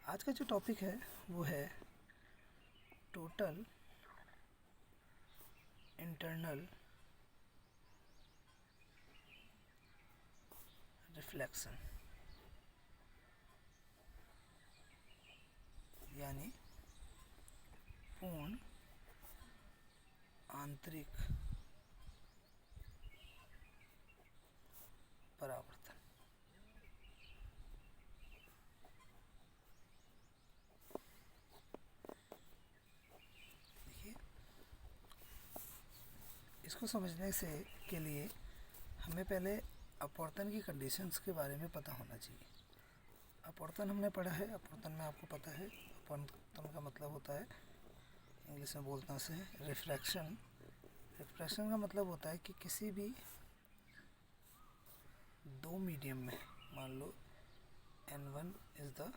आज का जो टॉपिक है वो है टोटल इंटरनल रिफ्लेक्शन, यानी पूर्ण आंतरिक परावर्तन। देखिए, इसको समझने से के लिए हमें पहले अपवर्तन की कंडीशंस के बारे में पता होना चाहिए। अपवर्तन हमने पढ़ा है, अपवर्तन में आपको पता है अपवर्तन का मतलब होता है, इंग्लिश में बोलते हैं रिफ्रैक्शन। रिफ्रैक्शन का मतलब होता है कि किसी भी दो मीडियम में, मान लो n1 is the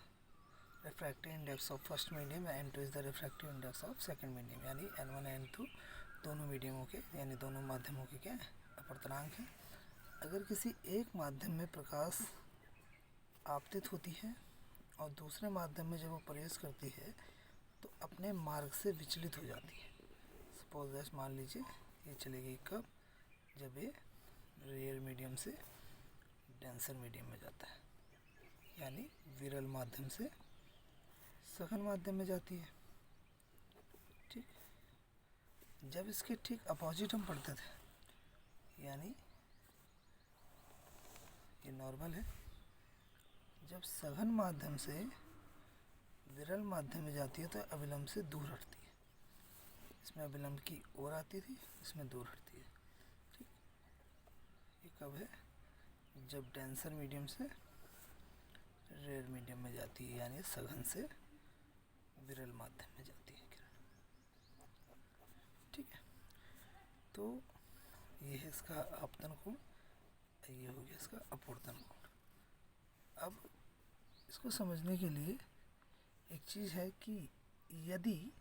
refractive index of first medium, n2 is the refractive index of second medium, यानी n1 n2 दोनों मीडियमों के यानी दोनों माध्यमों के क्या अपवर्तनांक हैं। अगर किसी एक माध्यम में प्रकाश आपतित होती है और दूसरे माध्यम में जब वो प्रवेश करती है तो अपने मार्ग से विचलित हो जाती है। सपोज दैट, मान लीजिए ये चलेगी कब, जब ये रेयर मीडियम से डेंसर मीडियम में जाता है, यानी विरल माध्यम से सघन माध्यम में जाती है। ठीक, जब इसके ठीक अपोजिट हम पढ़ते थे, यानी ये नॉर्मल है, जब सघन माध्यम से विरल माध्यम में जाती है तो अविलंब से दूर हटती है। इसमें अविलंब की ओर आती थी, इसमें दूर हटती है। ठीक, ये कब है, जब डेंसर मीडियम से रेयर मीडियम में जाती है, यानी सघन से विरल माध्यम में जाती है किरण। ठीक है, तो ये है इसका आपतन कोण, ये हो गया इसका अपवर्तन कोण। अब इसको समझने के लिए एक चीज़ है कि यदि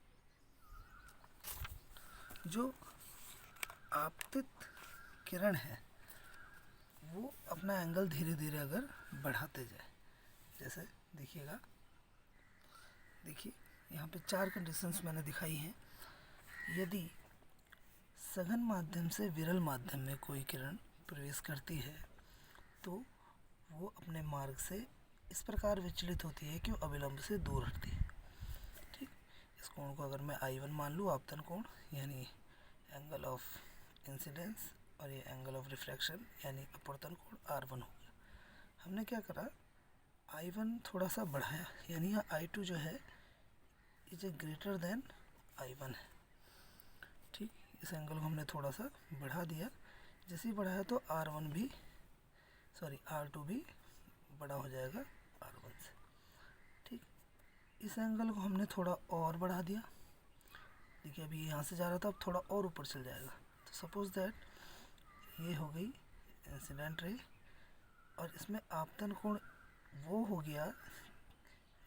जो आपतित किरण है वो अपना एंगल धीरे धीरे अगर बढ़ाते जाए, जैसे देखिएगा, देखिए यहाँ पे 4 कंडीशंस मैंने दिखाई हैं। यदि सघन माध्यम से विरल माध्यम में कोई किरण प्रवेश करती है तो वो अपने मार्ग से इस प्रकार विचलित होती है कि वो अविलंब से दूर हटती है। ठीक, इस कोण को अगर मैं I1 मान लूँ, आपतन कोण यानी एंगल ऑफ इंसिडेंस, और ये एंगल ऑफ रिफ्रैक्शन यानी अपवर्तन कोण R1 हो गया। हमने क्या करा, I1 थोड़ा सा बढ़ाया, यानी यहाँ I2 जो है is a greater than I1 है। ठीक, इस एंगल को हमने थोड़ा सा बढ़ा दिया। जैसे ही बढ़ाया तो R2 भी बड़ा हो जाएगा R1 से। ठीक, इस एंगल को हमने थोड़ा और बढ़ा दिया। देखिए, अभी यहाँ से जा रहा था, अब थोड़ा और ऊपर चल जाएगा। तो सपोज दैट ये हो गई इंसिडेंट रे, और इसमें आपतन कोण वो हो गया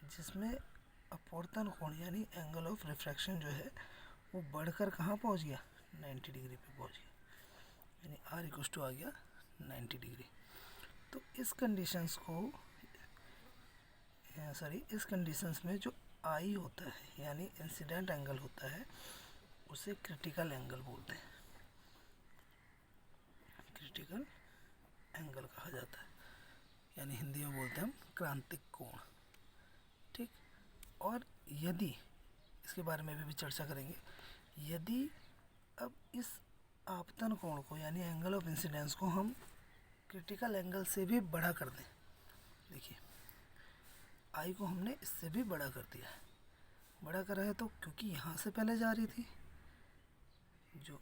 जिसमें अपवर्तन कोण यानी एंगल ऑफ रिफ्रैक्शन जो है वो बढ़कर कहाँ पहुँच गया, 90 डिग्री पे पहुँच गया, यानी R इक्वल टू आ गया 90 डिग्री। तो इस कंडीशंस में जो I होता है यानी इंसिडेंट एंगल होता है, उसे क्रिटिकल एंगल बोलते हैं, क्रिटिकल एंगल कहा जाता है, यानी हिंदी में बोलते हैं हम क्रांतिक कोण। ठीक, और यदि इसके बारे में भी चर्चा करेंगे, यदि अब इस आपतन कोण को यानी एंगल ऑफ इंसिडेंस को हम क्रिटिकल एंगल से भी बड़ा कर दें, देखिए आई को हमने इससे भी बड़ा कर दिया है। बड़ा करा है तो क्योंकि यहाँ से पहले जा रही थी, जो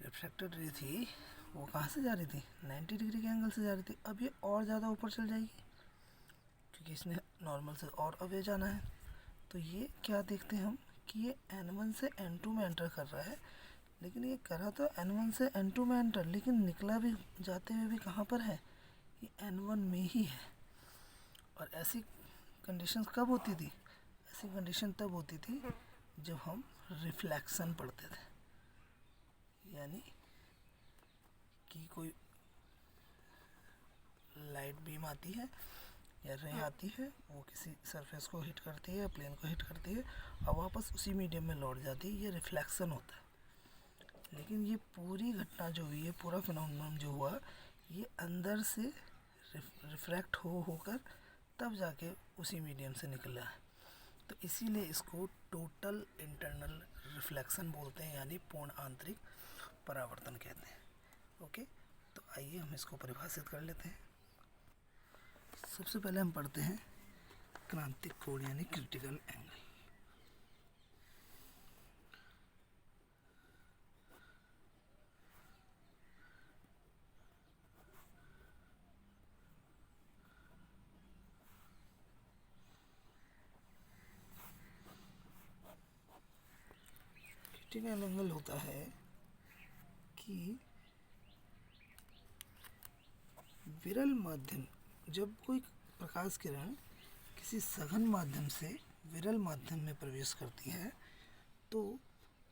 रिफ्रैक्टेड रे थी वो कहाँ से जा रही थी, 90 डिग्री के एंगल से जा रही थी। अब ये और ज़्यादा ऊपर चल जाएगी क्योंकि इसने नॉर्मल से और अवे जाना है। तो ये क्या देखते हैं हम कि ये n1 से n2 में एंटर कर रहा है, लेकिन ये करा तो n1 से n2 में एंटर, लेकिन निकला भी जाते हुए भी कहाँ पर है, ये n1 में ही है। और ऐसी कंडीशन कब होती थी, ऐसी कंडीशन तब होती थी जब हम रिफ्लेक्शन पढ़ते थे, यानी कि कोई लाइट बीम आती है, या रे आती है, वो किसी सरफेस को हिट करती है, प्लेन को हिट करती है और वापस उसी मीडियम में लौट जाती है, ये रिफ्लेक्शन होता है। लेकिन ये पूरी घटना जो हुई है, पूरा फिनोमेनन जो हुआ, ये अंदर से रिफ्रैक्ट होकर तब जाके उसी मीडियम से निकला है। तो इसीलिए इसको टोटल इंटरनल रिफ्लेक्शन बोलते हैं, यानी पूर्ण आंतरिक परावर्तन कहते हैं। ओके, तो आइए हम इसको परिभाषित कर लेते हैं। सबसे पहले हम पढ़ते हैं क्रांतिक कोण यानी क्रिटिकल एंगल। क्रिटिकल एंगल होता है कि विरल माध्यम, जब कोई प्रकाश किरण किसी सघन माध्यम से विरल माध्यम में प्रवेश करती है, तो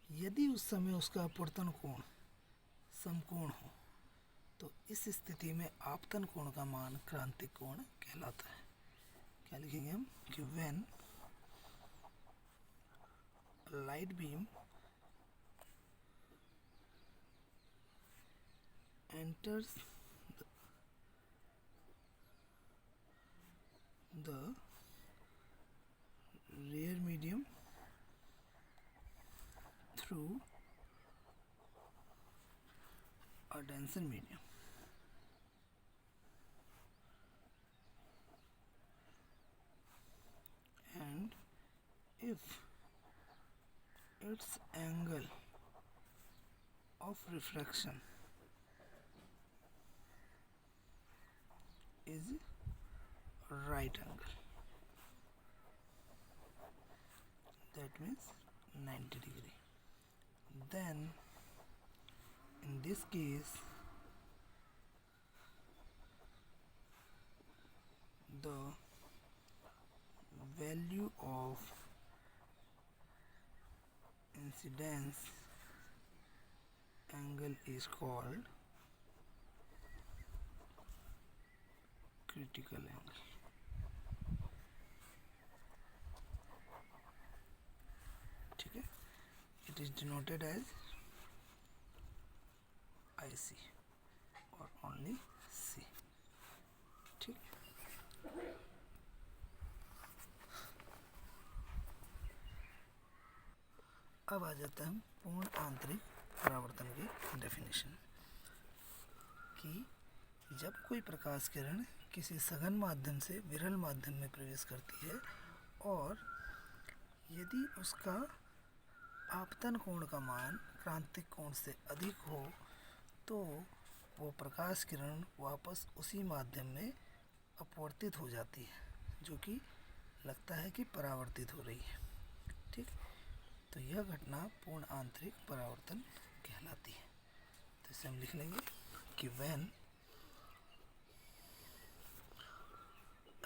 यदि उस समय उसका अपवर्तन कोण समकोण हो, तो इस स्थिति में आपतन कोण का मान क्रांतिक कोण कहलाता है। क्या लिखेंगे हम कि when light beam enters the rear medium through a denser medium, and if its angle of refraction is right angle, that means 90 degree, then in this case the value of incidence angle is called critical angle. ठीक है, it is denoted as IC or only C। ठीक, अब आ जाता है हम पूर्ण आंतरिक परावर्तन की डेफिनेशन कि जब कोई प्रकाश किरण किसी सघन माध्यम से विरल माध्यम में प्रवेश करती है और यदि उसका आपतन कोण का मान क्रांतिक कोण से अधिक हो, तो वो प्रकाश किरण वापस उसी माध्यम में अपवर्तित हो जाती है, जो कि लगता है कि परावर्तित हो रही है। ठीक, तो यह घटना पूर्ण आंतरिक परावर्तन कहलाती है। तो इसे हम लिख लेंगे कि when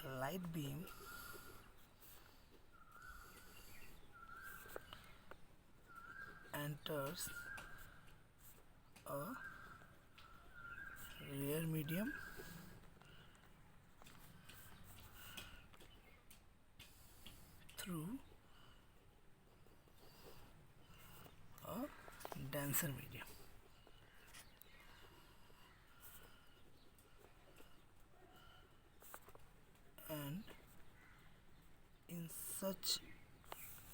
light beam enters a rear medium through a denser medium, and in such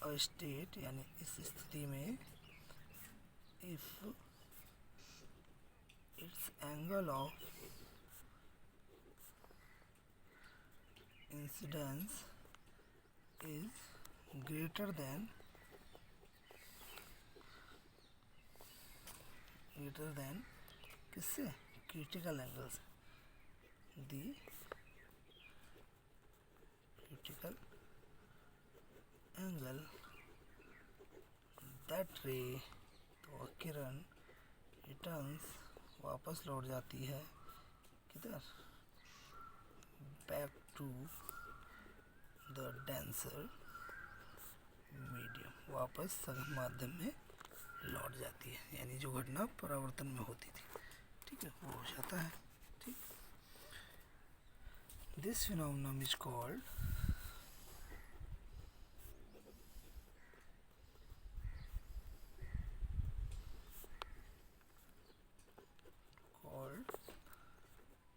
a state, यानी इस स्थिति में if its angle of incidence is greater than किससे, क्रिटिकल एंगल से, दी क्रिटिकल एंगल दैट रे, तो किरण रिटर्न्स वापस लौट जाती है किधर, back to the denser medium, वापस सघन माध्यम में लौट जाती है, यानी जो घटना परावर्तन में होती थी, ठीक है, वो हो जाता है। ठीक, This phenomenon is called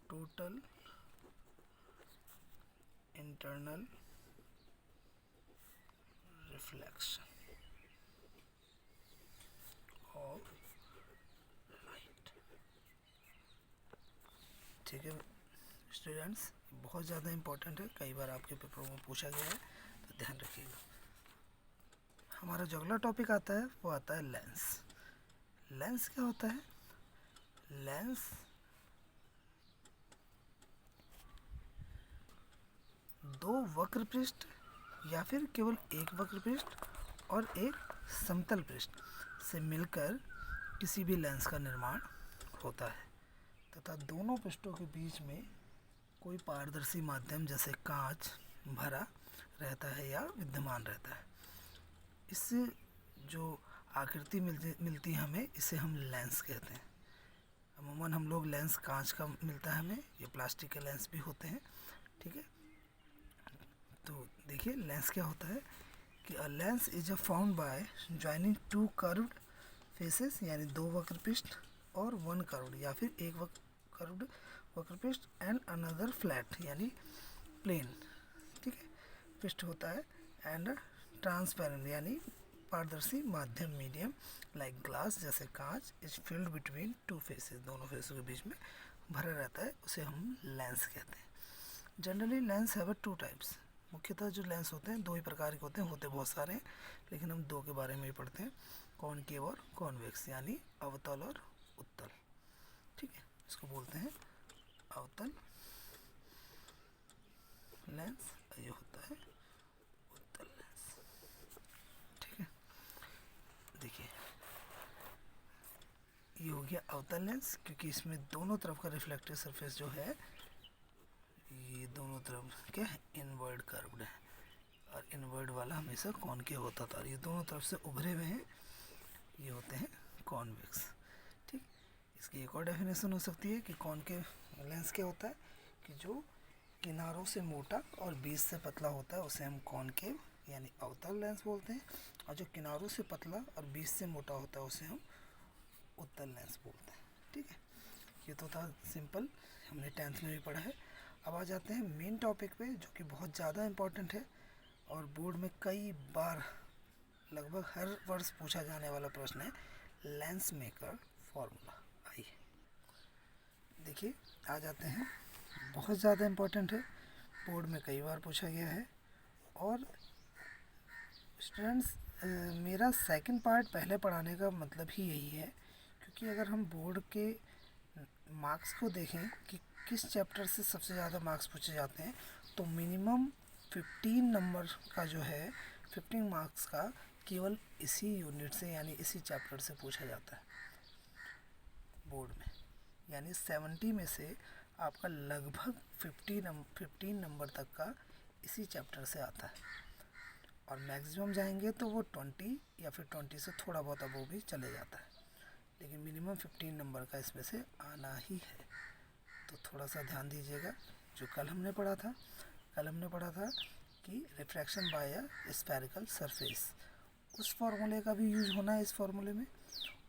total internal reflection of light। ठीक है स्टूडेंट्स, बहुत ज़्यादा इम्पोर्टेंट है, कई बार आपके पेपर में पूछा गया है, तो ध्यान रखिएगा। हमारा जो अगला टॉपिक आता है वो आता है लेंस। लेंस क्या होता है? लेंस दो वक्र पृष्ठ या फिर केवल एक वक्र पृष्ठ और एक समतल पृष्ठ से मिलकर किसी भी लेंस का निर्माण होता है तथा दोनों पृष्ठों के बीच में कोई पारदर्शी माध्यम जैसे कांच भरा रहता है या विद्यमान रहता है। इससे जो आकृति मिलती है हमें, इसे हम लेंस कहते हैं। अमूमन हम लोग लेंस कांच का मिलता है हमें, ये प्लास्टिक के लेंस भी होते हैं। ठीक है, तो देखिए लेंस क्या होता है कि a lens is a found by joining two curved faces, यानी दो वक्र पृष्ठ और वन कर्व्ड या फिर एक कर्व्ड वक्र पृष्ठ एंड अनदर फ्लैट यानी प्लेन, ठीक है, पृष्ठ होता है। एंड ट्रांसपेरेंट यानी पारदर्शी माध्यम मीडियम लाइक ग्लास जैसे कांच is filled between two faces, दोनों फेसों के बीच में भरा रहता है, उसे हम लेंस कहते हैं। Generally lens have two types, मुख्यतः जो लेंस होते हैं दो ही प्रकार के होते हैं, होते बहुत सारे हैं लेकिन हम दो के बारे में ही पढ़ते हैं, कॉनकेव और कॉन्वेक्स, यानी अवतल और उत्तल। ठीक है, इसको बोलते हैं अवतल लेंस, ये होता है उत्तल लेंस। ठीक है, देखिए ये हो गया अवतल लेंस, क्योंकि इसमें दोनों तरफ का रिफ्लेक्टिव सरफेस जो है ये दोनों तरफ क्या है, इनवर्ड कर्व्ड है, और इनवर्ड वाला हमेशा कॉनकेव होता था, और ये दोनों तरफ से उभरे हुए हैं, ये होते हैं कॉन्वेक्स। ठीक, इसकी एक और डेफिनेशन हो सकती है कि कॉनकेव लेंस क्या होता है कि जो किनारों से मोटा और बीच से पतला होता है उसे हम कॉनकेव यानी अवतल लेंस बोलते हैं, और जो किनारों से पतला और बीच से मोटा होता है उसे हम उत्तल लेंस बोलते हैं। ठीक है, ये तो था सिंपल, हमने 10th में भी पढ़ा है। अब आ जाते हैं मेन टॉपिक पे, जो कि बहुत ज़्यादा इम्पोर्टेंट है और बोर्ड में कई बार लगभग हर वर्ष पूछा जाने वाला प्रश्न है, लेंस मेकर फॉर्मूला। आइए देखिए, आ जाते हैं, बहुत ज़्यादा इम्पोर्टेंट है, बोर्ड में कई बार पूछा गया है। और स्टूडेंट्स, मेरा सेकंड पार्ट पहले पढ़ाने का मतलब ही यही है, क्योंकि अगर हम बोर्ड के मार्क्स को देखें कि किस चैप्टर से सबसे ज़्यादा मार्क्स पूछे जाते हैं, तो मिनिमम 15 नंबर का जो है 15 मार्क्स का केवल इसी यूनिट से यानी इसी चैप्टर से पूछा जाता है बोर्ड में, यानी 70 में से आपका लगभग 15 नंबर तक का इसी चैप्टर से आता है, और मैक्सिमम जाएंगे तो वो 20 या फिर 20 से थोड़ा बहुत अब वो भी चले जाता है, लेकिन मिनिमम 15 नंबर का इसमें से आना ही है। तो थोड़ा सा ध्यान दीजिएगा, जो कल हमने पढ़ा था कि refraction by a spherical surface, उस फार्मूले का भी यूज होना है इस फार्मूले में,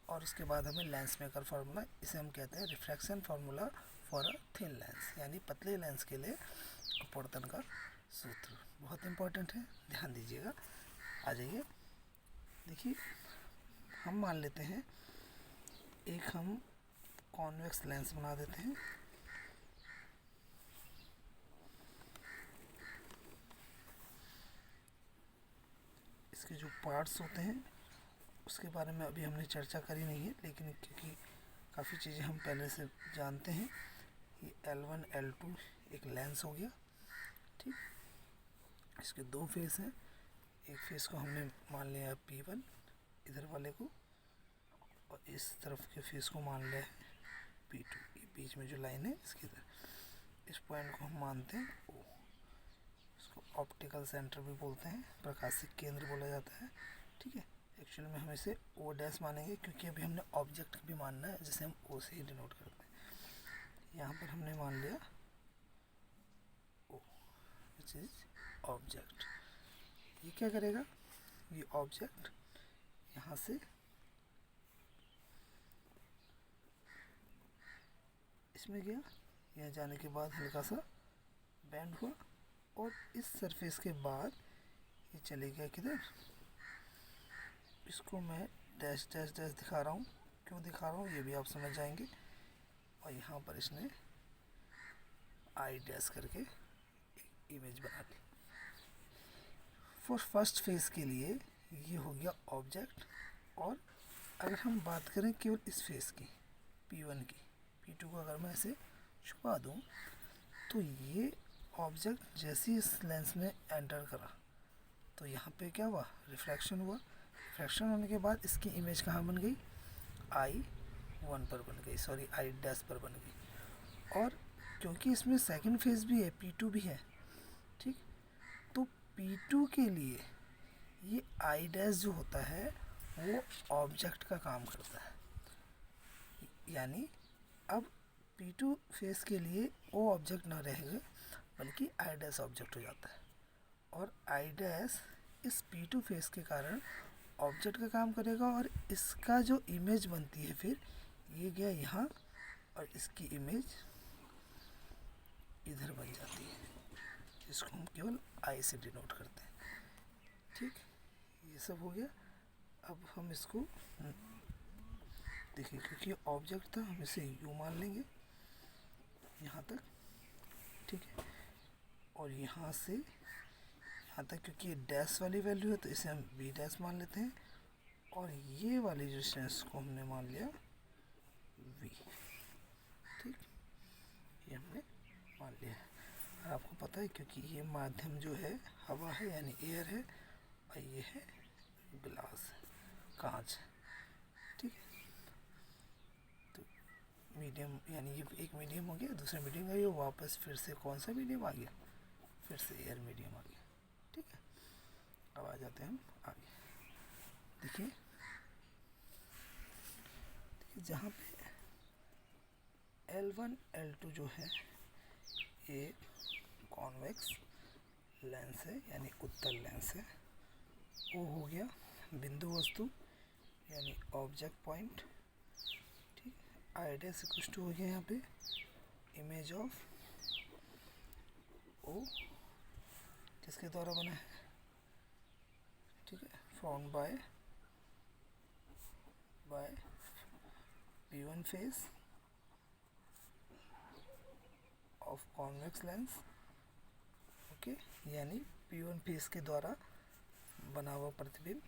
और उसके बाद हमें लेंस मेकर फार्मूला, इसे हम कहते हैं refraction formula for a thin lens, यानी पतले लेंस के लिए अपवर्तन का सूत्र, बहुत इंपॉर्टेंट है, ध्यान दीजिएगा। आ जाइए, देखिए हम मान लेते हैं एक हम कॉन्वेक्स लेंस बना देते हैं, इसके जो पार्ट्स होते हैं उसके बारे में अभी हमने चर्चा करी नहीं है, लेकिन क्योंकि काफ़ी चीज़ें हम पहले से जानते हैं, ये L1 L2 एक लेंस हो गया। ठीक, इसके दो फेस हैं, एक फेस को हमने मान लिया P1 इधर वाले को, और इस तरफ के फेस को मान लिया है P2, ये बीच में जो लाइन है इसके इधर, इस पॉइंट को हम मानते हैं O, इसको ऑप्टिकल सेंटर भी बोलते हैं, प्रकाशिक केंद्र बोला जाता है। ठीक है, एक्चुअली में हम इसे O डैश मानेंगे, क्योंकि अभी हमने ऑब्जेक्ट भी मानना है जिसे हम O से ही डिनोट करते हैं। यहाँ पर हमने मान लिया विच इज ऑब्जेक्ट। ये क्या करेगा, ये ऑब्जेक्ट यहाँ से इसमें गया, यहाँ जाने के बाद हल्का सा बैंड हुआ और इस सरफेस के बाद ये चले गया किधर, इसको मैं डैश डैश डैश दिखा रहा हूँ, क्यों दिखा रहा हूँ ये भी आप समझ जाएंगे। और यहाँ पर इसने आई डैश करके एक इमेज बना ली। फॉर फर्स्ट फेज के लिए ये हो गया ऑब्जेक्ट। और अगर हम बात करें केवल इस फेज की P1 की, P2 को अगर मैं ऐसे छुपा दूँ तो ये ऑब्जेक्ट जैसे ही इस लेंस में एंटर करा तो यहाँ पे क्या हुआ, रिफ्रैक्शन हुआ। रिफ्रैक्शन होने के बाद इसकी इमेज कहाँ बन गई, I1 पर बन गई, सॉरी आई डैश पर बन गई। और क्योंकि इसमें सेकंड फेज भी है, P2 भी है, ठीक, तो P2 के लिए ये आई डैश जो होता है वो ऑब्जेक्ट का काम करता है। यानी अब P2 फेस के लिए वो ऑब्जेक्ट ना रहेगा बल्कि आई डैश ऑब्जेक्ट हो जाता है। और आई डैश इस P2 फेस के कारण ऑब्जेक्ट का काम करेगा और इसका जो इमेज बनती है फिर ये गया यहाँ और इसकी इमेज इधर बन जाती है, इसको हम केवल आई से डिनोट करते हैं। ठीक, ये सब हो गया। अब हम इसको देखिए, क्योंकि ऑब्जेक्ट था हम इसे यू मान लेंगे यहाँ तक, ठीक है। और यहाँ से यहाँ तक क्योंकि ये डैश वाली वैल्यू है तो इसे हम बी डैश मान लेते हैं। और ये वाली डिस्टेंस को हमने मान लिया v, ठीक, ये हमने मान लिया है। और आपको पता है क्योंकि ये माध्यम जो है हवा है यानी एयर है और ये है ग्लास, कांच, ठीक है। तो मीडियम यानी ये एक मीडियम हो गया, दूसरा मीडियम का ये वापस फिर से कौन सा मीडियम आ गया, फिर से एयर मीडियम आ गया, ठीक है। अब आ जाते हैं हम आगे। देखिए जहाँ पे L1 L2 जो है ये कॉन्वेक्स लेंस है यानी उत्तल लेंस है, वो हो गया बिंदु वस्तु यानी ऑब्जेक्ट पॉइंट, ठीक। आई डैश इक्वल टू हो गया यहाँ पे इमेज ऑफ ओ, किसके द्वारा बना है, ठीक है, found by P1 face of convex lens, okay, यानी P1 फेस के द्वारा बना हुआ प्रतिबिंब।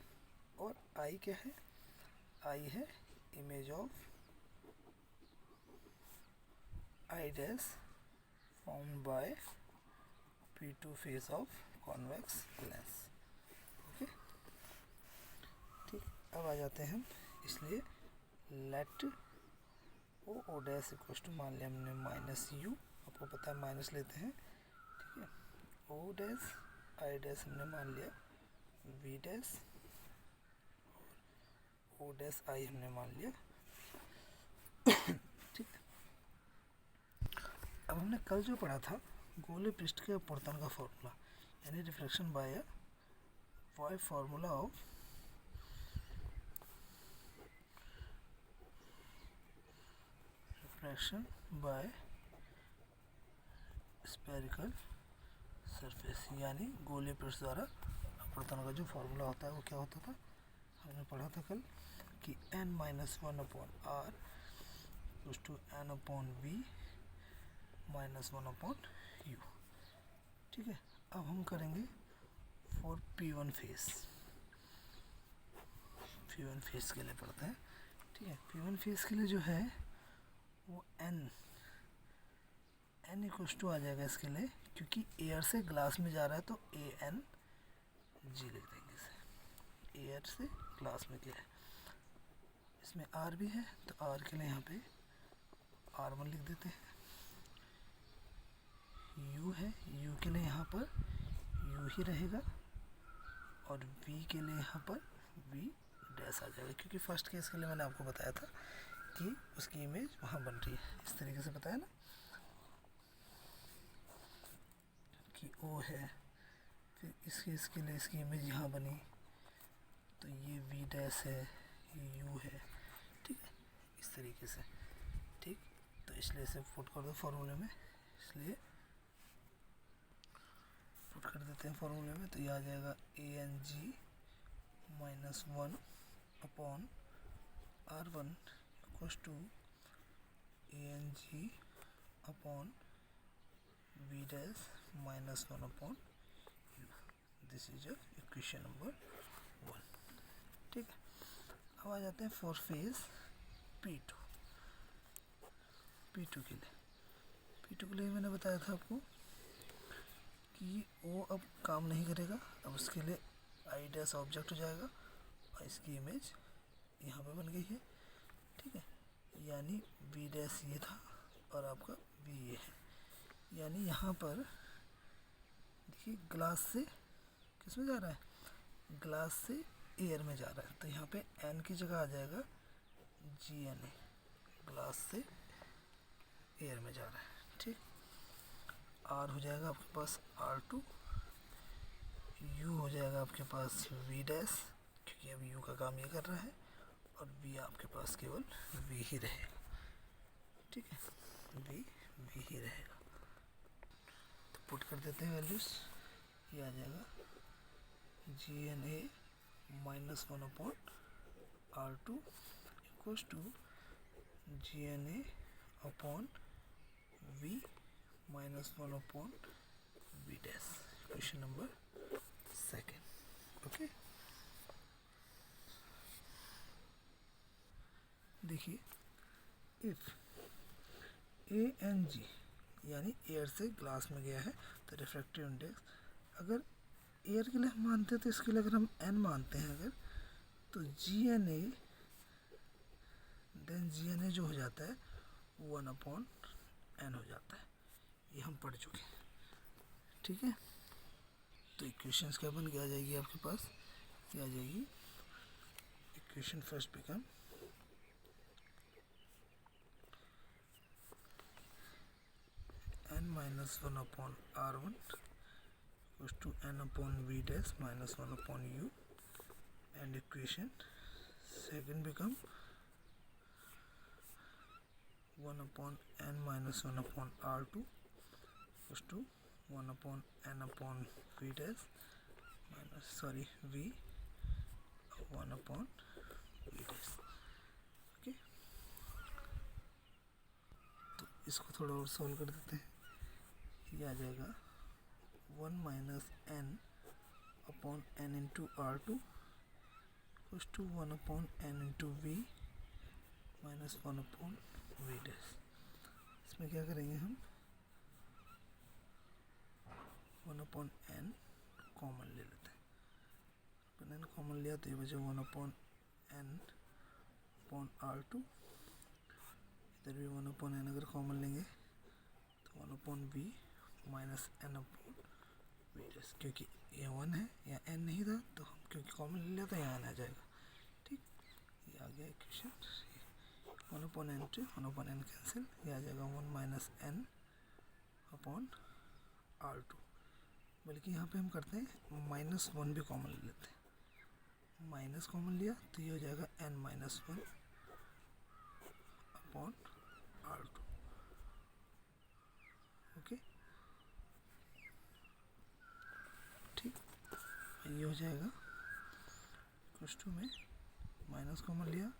और आई क्या है, आई है image of I dash found by P2 face of convex lens, okay, ठीक। अब आ जाते हैं हम, इसलिए let O dash equal to मान लिया हमने माइनस यू, आपको पता है माइनस लेते हैं, ठीक है। ओ डैश आई डैश हमने मान लिया V dash, O dash I हमने मान लिया, ठीक है। अब हमने कल जो पढ़ा था गोले पृष्ठ के अपवर्तन का फॉर्मूला यानी reflection by formula of refraction by spherical surface, यानी गोलीय पृष्ठ द्वारा अपवर्तन का जो फॉर्मूला होता है वो क्या होता था, हमने पढ़ा था कल कि n-1 upon r equals to n upon v minus 1 upon u, ठीक है। अब हम करेंगे for P1 face, P1 face के लिए पढ़ते हैं, ठीक है। P1 फेस के लिए जो है वो n इक्वल्स टू आ जाएगा इसके लिए, क्योंकि एयर से ग्लास में जा रहा है तो AN G लिख देंगे इसे, एयर से ग्लास में गया है। इसमें R भी है तो R के लिए यहाँ पे R1 लिख देते हैं। U है, U के लिए यहाँ पर U ही रहेगा और V के लिए यहाँ पर V डैश आ जाएगा, क्योंकि फर्स्ट केस के लिए मैंने आपको बताया था कि उसकी इमेज वहाँ बन रही है, इस तरीके से बताया ना, कि ओ है, फिर इसके लिए इसकी इमेज यहाँ बनी, तो ये वी डैश है, ये यू है, ठीक है, इस तरीके से, ठीक। तो इसलिए इसे पुट कर दो फॉर्मूले में, इसलिए पुट कर देते हैं फॉर्मूले में, तो ये आ जाएगा A N G minus 1 upon R1 equals to A N G upon V dash minus 1 upon U. This is equation number 1, ठीक है। अब आ जाते हैं फॉर फेज P2। P2 के लिए मैंने बताया था आपको कि वो अब काम नहीं करेगा, अब उसके लिए आई डैश ऑब्जेक्ट हो जाएगा और इसकी इमेज यहाँ पे बन गई है, ठीक है। यानी वी डैश ये था और आपका वी ये है, यानी यहाँ पर देखिए ग्लास से किस में जा रहा है, ग्लास से एयर में जा रहा है, तो यहाँ पे एन की जगह आ जाएगा जी एन ए, ग्लास से एयर में जा रहा है, ठीक। आर हो जाएगा आपके पास R2, यू हो जाएगा आपके पास वी डैश, क्योंकि अब यू का काम ये कर रहा है, और वी आपके पास केवल वी ही रहेगा, ठीक है, वी ही रहेगा। तो पुट कर देते हैं वैल्यूज, ये आ जाएगा G N A minus 1 upon R2 equals to G N A upon V minus 1 upon V dash, question number 2, okay. देखिए इफ ए एन जी यानी एयर से ग्लास में गया है तो रिफ्रैक्टिव इंडेक्स, अगर एयर के लिए हम मानते हैं तो इसके लिए अगर हम एन मानते हैं अगर, तो G N A then G N A जो हो जाता है 1 अपॉन एन हो जाता है, ये हम पढ़ चुके हैं, ठीक है। तो इक्वेशंस क्या बन के आ जाएगी आपके पास, ये आ जाएगी equation first become n minus 1 upon R1 equals to n upon V dash minus 1 upon U, and equation second become 1 upon n minus 1 upon R2 equals to 1 upon n upon V dash minus V 1 upon V dash, okay. तो इसको थोड़ा और solve कर देते हैं, ये आ जाएगा 1 minus n upon n into R2 equals to 1 upon n into V minus 1 upon V dash. इसमें क्या करेंगे हम 1 अपॉन n कॉमन ले लेते हैं, अपन n कॉमन लिया तो ये बचे 1 अपॉन n अपॉन R2, इधर भी 1 अपॉन n अगर कॉमन लेंगे तो 1 upon V minus n upon V dash, क्योंकि ये 1 है या n नहीं था तो हम क्योंकि कॉमन ले लिया तो यहाँ आ जाएगा, ठीक। ये आ गया equation, 1 upon n to 1 upon n cancel, ये आ जाएगा 1 माइनस n अपॉन R2, बल्कि यहाँ पे हम करते हैं माइनस 1 भी कॉमन ले लेते हैं, माइनस कॉमन लिया तो ये हो जाएगा n minus 1 upon R2, okay, ठीक। ये हो जाएगा इक्वल्स टू में माइनस कॉमन लिया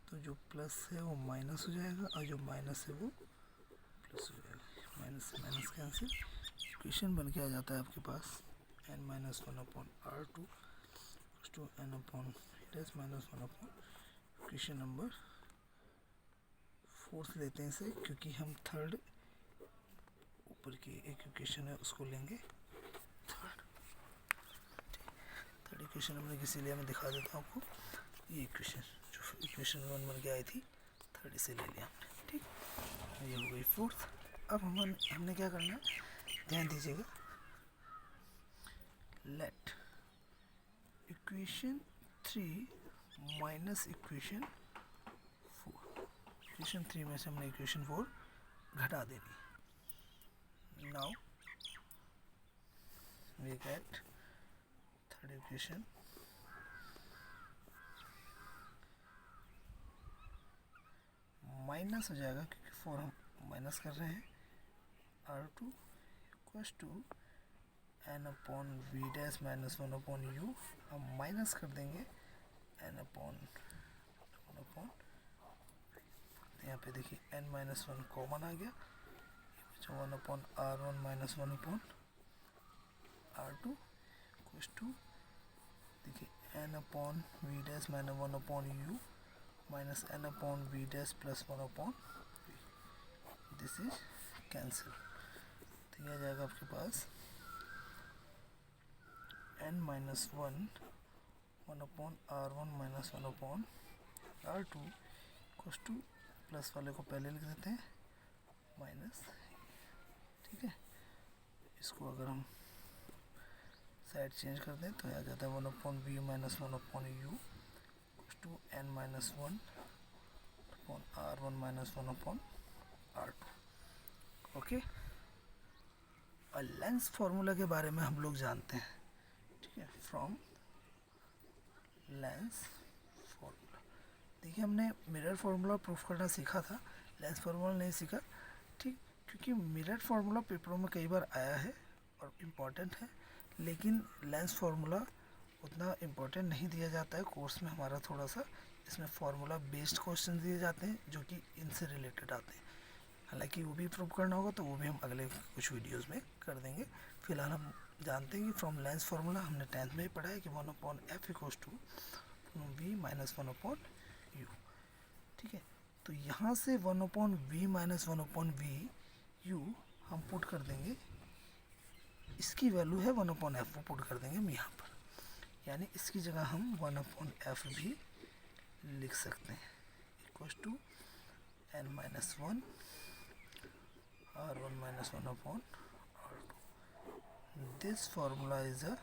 तो जो प्लस है वो माइनस हो जाएगा और जो माइनस है वो प्लस हो जाएगा, माइनस से माइनस कैंसिल, इक्वेशन बन के आ जाता है आपके पास n minus 1 upon R2 equals to n upon dash minus 1 upon, equation number 4 लेते हैं इसे, क्योंकि हम थर्ड ऊपर की एक इक्वेशन है उसको लेंगे थर्ड इक्वेशन हमने किसी लिए मैं दिखा देता हूँ आपको, ये इक्वेशन जो इक्वेशन 1 बन के आई थी थर्ड इसे ले लिया हमने, ठीक। ये हो गई फोर्थ। अब हमने क्या करना है, ध्यान दीजिएगा, let equation 3 minus equation 4, equation 3 में से हमने इक्वेशन 4 घटा देनी। Now we get third equation minus हो जाएगा क्योंकि 4 हम माइनस कर रहे हैं, R2 equals to n upon v dash minus 1 upon u। हम माइनस कर देंगे n अपॉन 1 अपॉन, यहाँ पे देखिए n माइनस 1 कॉमन आ गया, 1 upon R1 minus 1 upon R2 equals to, देखिए n upon v dash minus 1 upon u minus n upon v dash plus 1 upon v, this is cancel. तो यह आ जाएगा आपके पास n minus 1 upon R1 minus 1 upon R2 equals to, plus वाले को पहले लिख देते हैं माइनस, ठीक है। इसको अगर हम साइड चेंज कर दें तो आ जाता है 1 upon v minus 1 upon u equals to n minus 1 upon R1 minus 1 upon R2। Okay, और लेंस फॉर्मूला के बारे में हम लोग जानते हैं, ठीक है, फ्रॉम लेंस फॉर्मूला। देखिए हमने मिरर फार्मूला प्रूफ करना सीखा था, लेंस फार्मूला नहीं सीखा, ठीक, क्योंकि मिरर फार्मूला पेपरों में कई बार आया है और इम्पॉर्टेंट है, लेकिन लेंस फार्मूला उतना इम्पोर्टेंट नहीं दिया जाता है कोर्स में हमारा। थोड़ा सा इसमें फार्मूला बेस्ड क्वेश्चन दिए जाते हैं जो कि इनसे रिलेटेड आते हैं, हालांकि वो भी प्रूव करना होगा तो वो भी हम अगले कुछ वीडियोस में कर देंगे। फिलहाल हम जानते हैं कि फ्रॉम लेंस फार्मूला हमने 10th में ही पढ़ा है कि 1 upon F equals to V minus 1 upon U, ठीक है। तो यहाँ से 1 upon V minus 1 upon V U हम पुट कर देंगे, इसकी वैल्यू है 1 अपॉन एफ, वो पुट कर देंगे हम यहाँ पर, यानी इसकी जगह हम 1 अपॉन एफ भी लिख सकते हैं equals to n minus 1 R1 minus 1 upon R2. This formula is a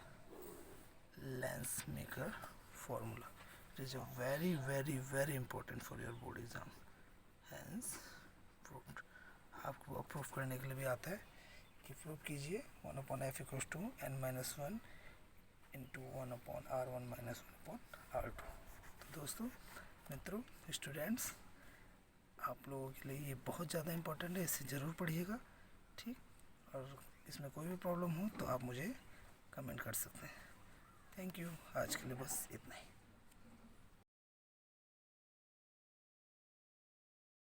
lens maker formula. It is a very important for your board exam. Hence proved. आपको प्रूफ करने के लिए भी आता है कि प्रूफ कीजिए 1 upon f equals to n minus 1 into 1 upon R1 minus 1 upon R2। तो दोस्तों, मित्रों, स्टूडेंट्स, आप लोगों के लिए ये बहुत ज़्यादा इम्पोर्टेंट है, इसे ज़रूर पढ़िएगा, ठीक। और इसमें कोई भी प्रॉब्लम हो तो आप मुझे कमेंट कर सकते हैं। थैंक यू, आज के लिए बस इतना ही।